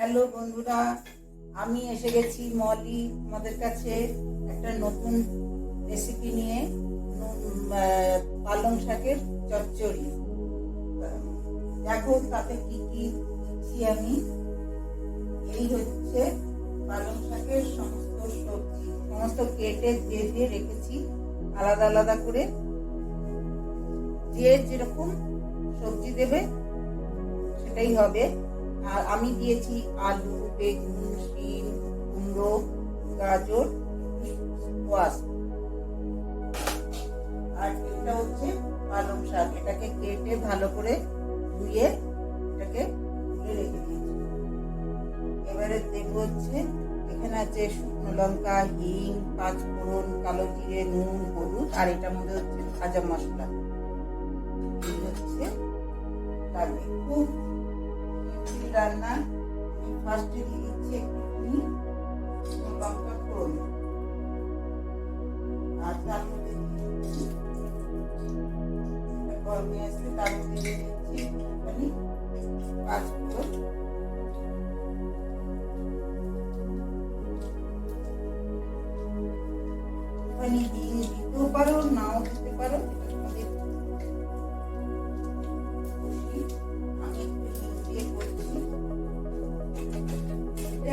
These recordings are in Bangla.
হ্যালো বন্ধুরা, আমি এসে গেছি মলি তোমাদের কাছে একটা নতুন রেসিপি নিয়ে। পালং শাকের চচ্চড়ি। দেখো তাতে কি কি দিচ্ছি আমি। এই হচ্ছে পালং শাকের সমস্ত সবজি, সমস্ত কেটে ধুয়ে রেখেছি আলাদা আলাদা করে। যে যেরকম সবজি দেবে সেটাই হবে। আর আমি দিয়েছি আলু, বেগুন, শিম, কুমড়ো, গাজর, স্কোয়াশ। আর এটা হচ্ছে পালং শাক। এটাকে কেটে ভালো করে ধুয়ে এটাকে তুলে রেখে দিয়েছি। এবারে দেবো হচ্ছে, এখানে আছে শুকনো লঙ্কা, হিং, পাঁচফোড়ন, কালো জিরে, নুন, হলুদ। আর এটার মধ্যে হচ্ছে ভাজা মশলা। এই হচ্ছে লাগবে খুব রান্না। আমি ফার্স্টে দিয়ে দিচ্ছি একটুখানি লঙ্কা ফোড়ন, আর তার মধ্যে গরমে আসলে তার মধ্যে দিয়ে দিচ্ছি একটুখানি পাঁচফোড়ন, একটুখানি হিং দিতেও পারো, নাও দিতে পারো।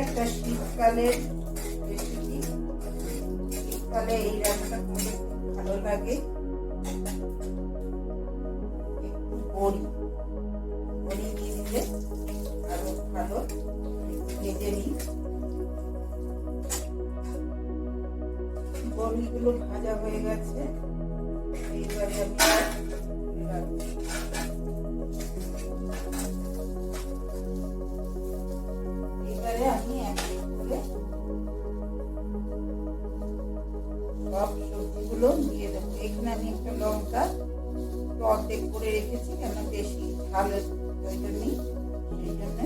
একটা শীতকালের রেসিপি। শীতকালে এই রান্নাটা করলে খুব ভালো লাগে। একটু বড়ি দিয়ে দিলে আরো ভালো। ভেজে নিই। বড়িগুলো ভাজা হয়ে গেছে। এইবারে আমি আমি এক করে সব সবজিগুলো দিয়ে দেবো। এখানে আমি একটা লঙ্কা অর্ধেক করে রেখেছি, কেন বেশি ঝালের প্রয়োজন নেই, সেই জন্য।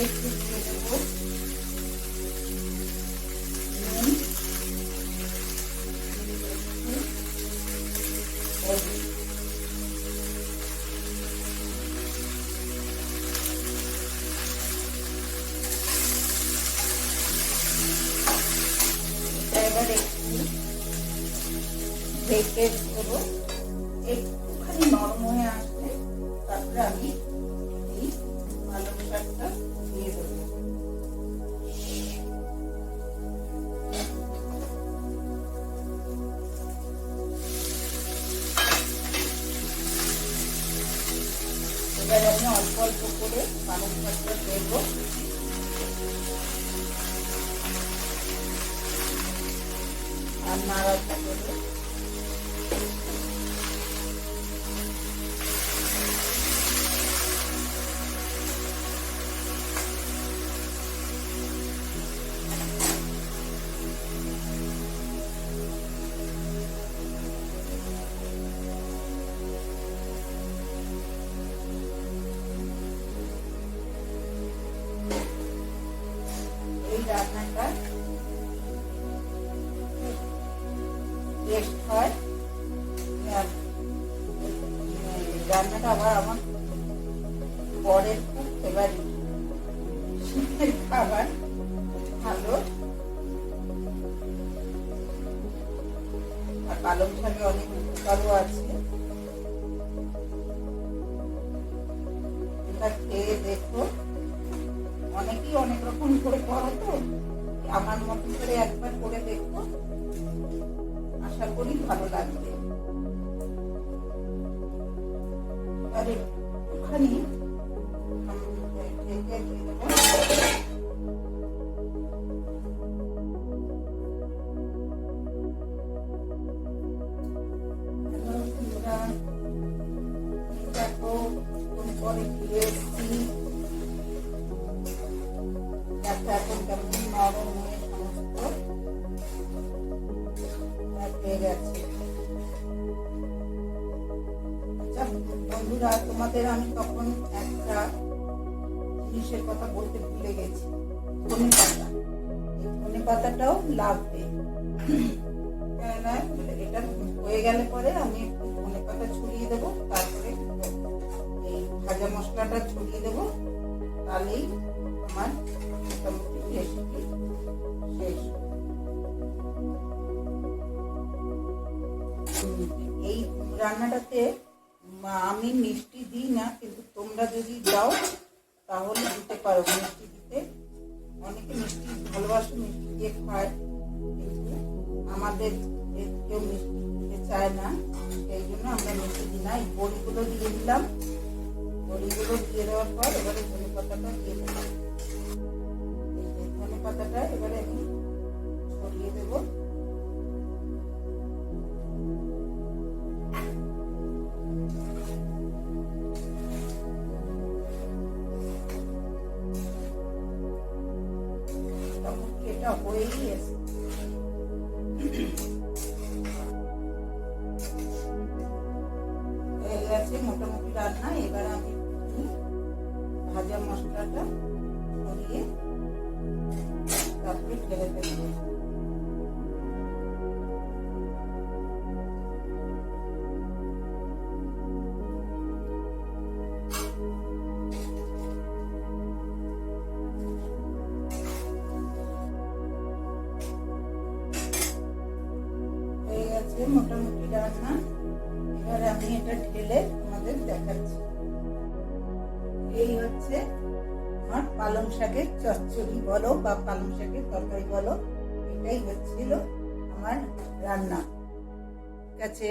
একটু দিয়ে দেবো এবার একটু ঢেকে দেবো। একটুখানি নরম হয়ে আসলে তারপরে আমি এই পালং শাকটা দিয়ে দেবো। এবার আমি অল্প অল্প করে পালং শাকটা দেবো। আর নাড়াটা দেবো। এই রান্নাটা টেস্ট হয়। রান্নাটা আবার আমার বরের খুব ফেভারিট। শীতের খাবার ভালো। আর পালং শাকে অনেক উপকারও আছে। এটা খেয়ে দেখো। অনেকেই অনেক রকম করে করো, তো আমার মতো করে একবার করে দেখো। আশা আশা করি ভালো লাগবে। আর একটুখানি ঢেকে দিয়ে দেবো। দেখো পরে ফিরে এসছি, দেখো এখন কেমন নরম হয়ে সমস্ত হয়ে গেছে। আচ্ছা বন্ধুরা, তোমাদের আমি তখন একটা জিনিসের কথা বলতে ভুলে গেছি, ধনে পাতা। এই ধনে পাতাটাও লাগবে, এটা হয়ে গেলে পরে আমি একটু ধনে পাতা ছড়িয়ে দেবো, তারপরে এই ভাজা মশলাটা ছড়িয়ে দেবো, তাহলেই আমার মোটামুটি রেসিপি শেষ। এই রান্নাটাতে আমি মিষ্টি দিই না, কিন্তু তোমরা যদি দাও তাহলে দিতে পারো। মিষ্টি দিতে অনেকে মিষ্টি ভালোবাসে, মিষ্টি দিয়ে খায়, কিন্তু আমাদের কেউ মিষ্টি দিতে চায় না, সেই জন্য আমরা মিষ্টি দিই না। এই বড়িগুলো দিয়ে দিলাম, বড়িগুলো দিয়ে দেওয়ার পর এবারে ধনে পাতাটা দিয়ে দেবো। এই ধনে পাতাটা এবারে আমি ছড়িয়ে দেবো। এটা হয়েই এসে হয়ে গেছে মোটামুটি রান্না। এবার আমি ভাজা মশলাটা ছড়িয়ে তারপরে ঢেলে ফেলবো। মোটামুটি রান্না, এবার আমি এটা ঢেলে তোমাদের দেখাচ্ছি। এই হচ্ছে আমার পালং শাকের চচ্চড়ি বলো বা পালং শাকের তরকারি বলো, এটাই হচ্ছিল আমার রান্না। ঠিক আছে।